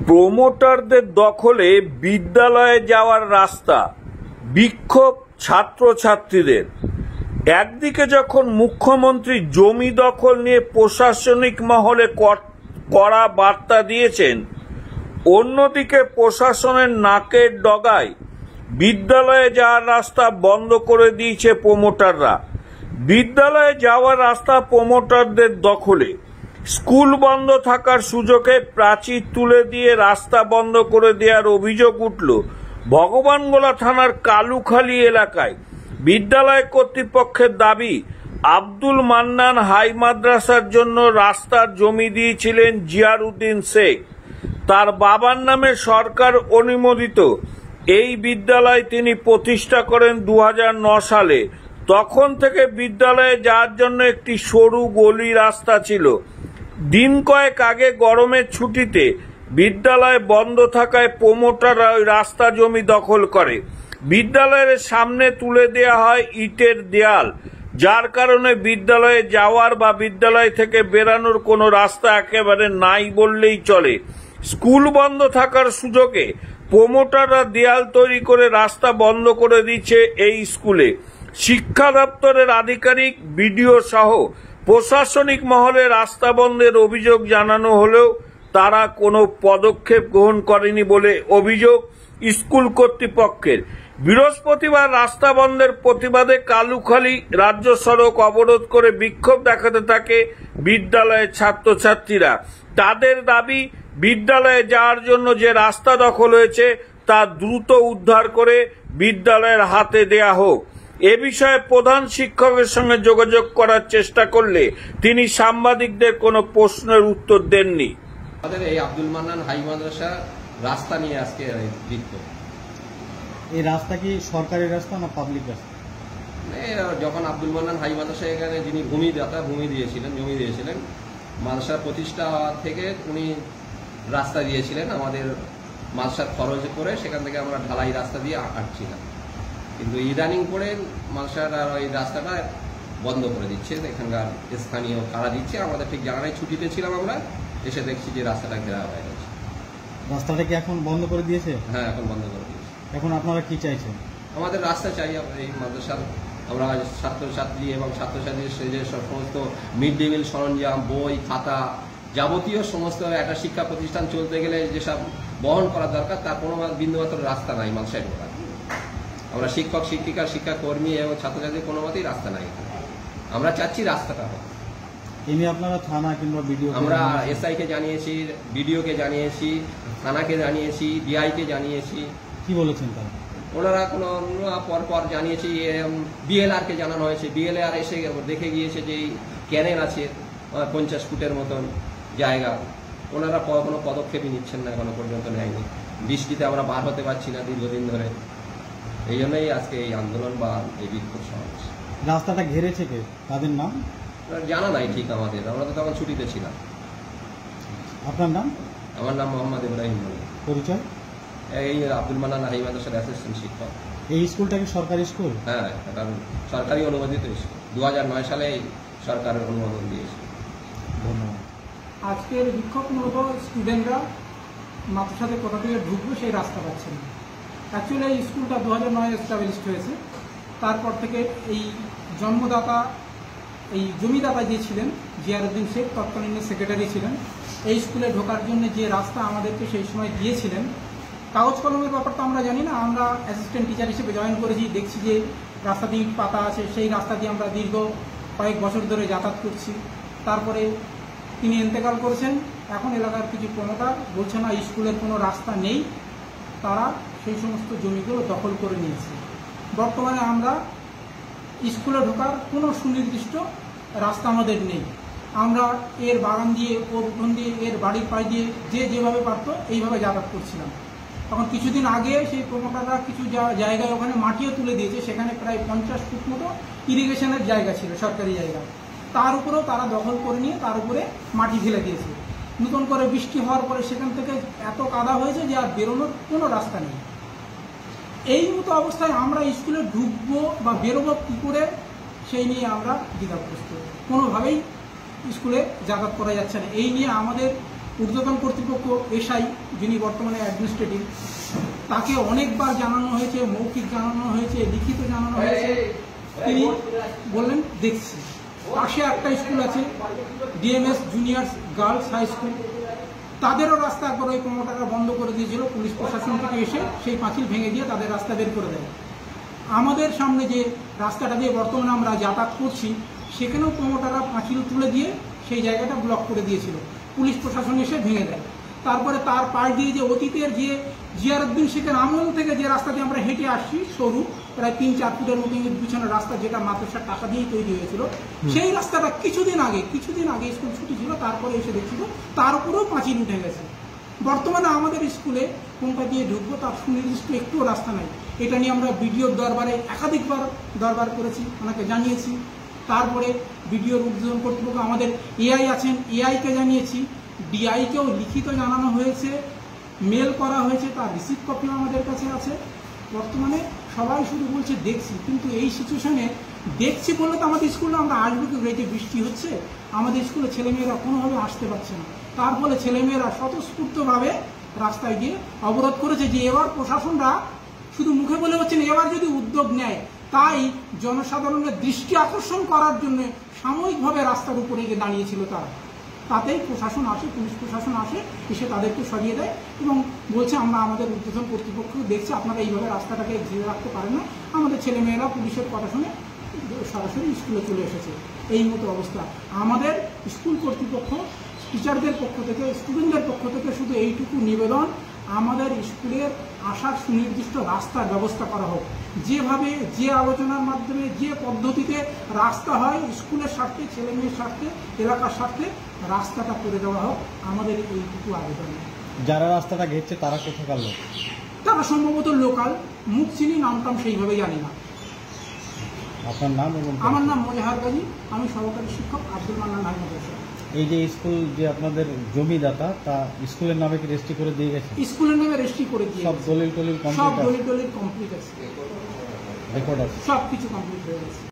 প্রমোটারদের দখলে বিদ্যালয়ে যাওয়ার রাস্তা, বিক্ষোভ ছাত্রছাত্রীদের। একদিকে যখন মুখ্যমন্ত্রী জমি দখল নিয়ে প্রশাসনিক মহলে কড়া বার্তা দিয়েছেন, অন্যদিকে প্রশাসনের নাকের ডগায় বিদ্যালয়ে যাওয়ার রাস্তা বন্ধ করে দিয়েছে প্রমোটাররা। বিদ্যালয়ে যাওয়ার রাস্তা প্রমোটারদের দখলে। স্কুল বন্ধ থাকার সুযোগে প্রাচীর তুলে দিয়ে রাস্তা বন্ধ করে দেওয়ার অভিযোগ উঠল ভগবানগোলা থানার কালুখালী এলাকায়। বিদ্যালয় কর্তৃপক্ষের দাবি, আব্দুল মান্নান হাই মাদ্রাসার জন্য রাস্তার জমি দিয়েছিলেন জিয়ারউদ্দিন শেখ। তার বাবার নামে সরকার অনুমোদিত এই বিদ্যালয় তিনি প্রতিষ্ঠা করেন 2009 সালে। তখন থেকে বিদ্যালয়ে যাওয়ার জন্য একটি সরু গলি রাস্তা ছিল। দিন কয়েক আগে গরমের ছুটিতে বিদ্যালয় বন্ধ থাকায় প্রমোটাররা ওই রাস্তা জমি দখল করে। বিদ্যালয়ের সামনে তুলে দেওয়া হয় ইটের দেয়াল, যার কারণে বিদ্যালয়ে যাওয়ার বা বিদ্যালয় থেকে বেরানোর কোনো রাস্তা একেবারে নাই বললেই চলে। স্কুল বন্ধ থাকার সুযোগে প্রমোটাররা দেয়াল তৈরি করে রাস্তা বন্ধ করে দিচ্ছে এই স্কুলে। শিক্ষা দপ্তরের আধিকারিক, বিডিও সহ প্রশাসনিক মহলে রাস্তা বন্ধের অভিযোগ জানানো হলেও তারা কোনো পদক্ষেপ গ্রহণ করেনি বলে অভিযোগ স্কুল কর্তৃপক্ষের। বৃহস্পতিবার রাস্তা বন্ধের প্রতিবাদে কালুখালী রাজ্য সড়ক অবরোধ করে বিক্ষোভ দেখাতে থাকে বিদ্যালয়ের ছাত্রছাত্রীরা। তাদের দাবি, বিদ্যালয়ে যাওয়ার জন্য যে রাস্তা দখল হয়েছে তা দ্রুত উদ্ধার করে বিদ্যালয়ের হাতে দেয়া হোক। এ বিষয়ে প্রধান শিক্ষকের সঙ্গে যোগাযোগ করার চেষ্টা করলে তিনি সাংবাদিকদের কোনো প্রশ্নের উত্তর দেননি। আমাদের এই আব্দুল মান্নান হাই মাদ্রাসা রাস্তা নিয়ে আজকে বিক্ষোভ। এই রাস্তা কি সরকারি রাস্তা না পাবলিক রাস্তা? যখন আব্দুল মান্নান হাই মাদ্রাসা এখানে যিনি জমি দিয়েছিলেন মাদ্রাসা প্রতিষ্ঠা থেকে উনি রাস্তা দিয়েছিলেন আমাদের মাদ্রাসার খরচ করে, সেখান থেকে আমরা ঢালাই রাস্তা দিয়ে হাঁটছিলাম। কিন্তু ইদানিং করে মাদ্রাসার ওই রাস্তাটা বন্ধ করে দিচ্ছে, এখানকার স্থানীয় কারা দিচ্ছে, আমাদের ঠিক জানা নাই। ছুটিতে ছিলাম আমরা, এসে দেখছি যে রাস্তাটা ঘেরা হয়ে গেছে। রাস্তাটা কি এখন বন্ধ করে দিয়েছে? হ্যাঁ, এখন বন্ধ করে দিয়েছে। এখন আপনারা কি চাইছেন? আমাদের রাস্তা চাই। এই মাদ্রাসার আমরা ছাত্রছাত্রী এবং ছাত্রছাত্রীর যে সমস্ত মিড ডে মিল সরঞ্জাম, বই, খাতা, যাবতীয় সমস্ত একটা শিক্ষা প্রতিষ্ঠান চলতে গেলে যেসব বহন করা দরকার তার কোনো বিন্দুমাত্র রাস্তা নাই মাদ্রাসায় ঢোকার। আমরা শিক্ষক, শিক্ষিকা, শিক্ষাকর্মী এবং ছাত্রছাত্রীর কোনো মতেই রাস্তা নাই। আমরা চাচ্ছি রাস্তাটা হোক। এমনি আপনারা থানা কিংবা বিডিও? আমরা এসআইকে জানিয়েছি, বিডিওকে জানিয়েছি, থানাকে জানিয়েছি, ডিআইকে জানিয়েছি। কি বলেছেন তারা? ওনারা কোনো পর জানিয়েছি। বিএলআরকে জানানো হয়েছে, বিএলআর এসে দেখে গিয়েছে যে ক্যানেল আছে 50 ফুটের মতন জায়গা। ওনারা কোনো পদক্ষেপই নিচ্ছেন না, এখনো পর্যন্ত নেয়নি। বৃষ্টিতে আমরা বার হতে পারছি না দীর্ঘদিন ধরে, এই জন্যই আজকে এই আন্দোলন বা এই বিক্ষোভ সমাবেশ। রাস্তাটা ঘেরেছে কে, তাদের নাম জানা নাই ঠিক আমাদের, আমরা তো তখন ছুটিতে ছিলাম। আপনার নাম? আমার নাম মোহাম্মদ ইব্রাহিম। পরিচয়? এই আব্দুল মান্নান হাই মাদ্রাসার অ্যাসিস্ট্যান্ট শিক্ষক। এই স্কুলটা কি সরকারি স্কুল? হ্যাঁ, এটা সরকারি অনুমোদিত স্কুল। 2009 সালে সরকারের অনুমোদন দিয়েছে। ধন্যবাদ। আজকের বিক্ষোভ মূলত স্টুডেন্টরা মাদ্রাসাতে কোথা থেকে ঢুকবে সেই রাস্তা পাচ্ছে না। অ্যাকচুয়ালি এই স্কুলটা 2009 এস্টাবলিশড হয়েছে। তারপর থেকে এই জন্মদাতা, এই জমিদাতা যে ছিলেন জিয়ারউদ্দিন শেখ, তৎকালীন সেক্রেটারি ছিলেন। এই স্কুলে ঢোকার জন্য যে রাস্তা আমাদেরকে সেই সময় দিয়েছিলেন, কাগজ কলমের ব্যাপারটা আমরা জানি না। আমরা অ্যাসিস্ট্যান্ট টিচার হিসেবে জয়েন করেছি, দেখছি যে রাস্তা দিয়ে পাতা আছে, সেই রাস্তা দিয়ে আমরা দীর্ঘ কয়েক বছর ধরে যাতায়াত করছি। তারপরে তিনি ইন্তেকাল করেছেন। এখন এলাকার কিছু প্রমোটার বলছে না স্কুলের কোনো রাস্তা নেই, তারা সেই সমস্ত জমিগুলো দখল করে নিয়েছে। বর্তমানে আমরা স্কুলে ঢোকার কোনো সুনির্দিষ্ট রাস্তা আমাদের নেই। আমরা এর বাগান দিয়ে, ওর উঠোন দিয়ে, এর বাড়ির পাশ দিয়ে যে যেভাবে পারত এইভাবে যাতায়াত করছিলাম। তখন কিছুদিন আগে সেই প্রমোটাররা কিছু জায়গায় ওখানে মাটিও তুলে দিয়েছে, সেখানে প্রায় 50 ফুট মতো ইরিগেশনের জায়গা ছিল, সরকারি জায়গা। তার উপরেও তারা দখল করে নিয়ে তার উপরে মাটি ফেলে দিয়েছে। নতুন করে বৃষ্টি হওয়ার পরে সেখান থেকে এত কাদা হয়েছে যে আর বেরোনোর কোনো রাস্তা নেই। এই মতো অবস্থায় আমরা স্কুলে ঢুকবো বা বেরোবো কী করে, সেই নিয়ে আমরা দ্বিধাগ্রস্ত। কোনোভাবেই স্কুলে যাতায়াত করা যাচ্ছে না। এই নিয়ে আমাদের ঊর্ধ্বতন কর্তৃপক্ষ এসআই, যিনি বর্তমানে অ্যাডমিনিস্ট্রেটিভ, তাকে অনেকবার জানানো হয়েছে, মৌখিক জানানো হয়েছে, লিখিত জানানো হয়েছে। তিনি বললেন দেখছি। পাশে একটা স্কুল আছে DMS juniors girls high school, তাদেরও রাস্তা একবার ওই প্রমোটাররা বন্ধ করে দিয়েছিল। পুলিশ প্রশাসন থেকে এসে সেই পাঁচিল ভেঙে দিয়ে তাদের রাস্তা বের করে দেয়। আমাদের সামনে যে রাস্তাটা দিয়ে বর্তমানে আমরা যাতায়াত করছি, সেখানেও প্রমোটাররা পাঁচিল তুলে দিয়ে সেই জায়গাটা ব্লক করে দিয়েছিল। পুলিশ প্রশাসন এসে ভেঙে দেয়। তারপরে তার পাশ দিয়ে যে অতীতের যে জিয়ারউদ্দিন শেখের আমল থেকে যে রাস্তা দিয়ে আমরা হেঁটে আসছি, সরু প্রায় 3-4 ফুটের মতো বিছানোর রাস্তা, যেটা মাদ্রাসার টাকা দিয়েই তৈরি হয়েছিল, সেই রাস্তাটা কিছুদিন আগে স্কুল ছুটি ছিল, তারপরে এসে দেখছিল তার উপরেও পাঁচিল উঠে গেছে। বর্তমানে আমাদের স্কুলে কোনটা দিয়ে ঢুকবো তার সুনির্দিষ্ট একটুও রাস্তা নাই। এটা নিয়ে আমরা বিডিওর দরবারে একাধিকবার দরবার করেছি, ওনাকে জানিয়েছি। তারপরে বিডিওর ঊর্ধ্বতন কর্তৃপক্ষ আমাদের এআই আছেন, এআইকে জানিয়েছি, ডিআইকেও লিখিত জানানো হয়েছে, মেল করা হয়েছে, তার রিসিপ্ট কপিও আমাদের কাছে আছে। বর্তমানে সবাই শুধু বলছে দেখছি, কিন্তু এই সিচুয়েশনে দেখছি বললে তো আমাদের স্কুলে আমরা আসবো কি? রেটে বৃষ্টি হচ্ছে, আমাদের স্কুলে ছেলেমেয়েরা কোনোভাবে আসতে পারছে না। তার ফলে ছেলেমেয়েরা স্বতঃস্ফূর্তভাবে রাস্তায় গিয়ে অবরোধ করেছে। যে এবার প্রশাসনরা শুধু মুখে বলে হচ্ছেন, এবার যদি উদ্যোগ নেয়, তাই জনসাধারণের দৃষ্টি আকর্ষণ করার জন্য সাময়িকভাবে রাস্তার উপরে গিয়ে দাঁড়িয়েছিল তারা। তাতেই প্রশাসন আসে, পুলিশ প্রশাসন আসে, এসে তাদেরকে সরিয়ে দেয় এবং বলছে আমরা আমাদের ঊর্ধ্বতন কর্তৃপক্ষ দেখছি, আপনারা এইভাবে রাস্তাটাকে ঘিরে রাখতে পারেন না। আমাদের ছেলেমেয়েরা পুলিশের কথা শুনে সরাসরি স্কুলে চলে এসেছে। এই মতো অবস্থা। আমাদের স্কুল কর্তৃপক্ষ, টিচারদের পক্ষ থেকে, স্টুডেন্টদের পক্ষ থেকে শুধু এইটুকু নিবেদন, আমাদের স্কুলের আসার সুনির্দিষ্ট রাস্তার ব্যবস্থা করা হোক। যেভাবে, যে আলোচনার মাধ্যমে, যে পদ্ধতিতে রাস্তা হয়, স্কুলের স্বার্থে, ছেলেমেয়ের স্বার্থে, এলাকার স্বার্থে রাস্তাটা করে দেওয়া হোক, আমাদের এইটুকু আবেদন। যারা রাস্তাটা ঘেরছে তারা কোথাকার লোক? তারা সম্ভবত লোকাল, মুখ চিনি, নামটাম সেইভাবে জানি না। আপনার নাম? এবং আমার নাম মোজাহার গাজী, আমি সহকারী শিক্ষক আব্দুল মান্নান হাই মাদ্রাসা। এই যে স্কুল যে আপনাদের জমিদাতা, তা স্কুলের নামে কি রেজিস্ট্রি করে দিয়ে গেছে? স্কুলের নামে রেজিস্ট্রি করে দিয়ে সব দলিল টলিল সব কমপ্লিট আছে? দলিল কমপ্লিট আছে, রেকর্ড আছে? সব কিছু কমপ্লিট হয়ে গেছে।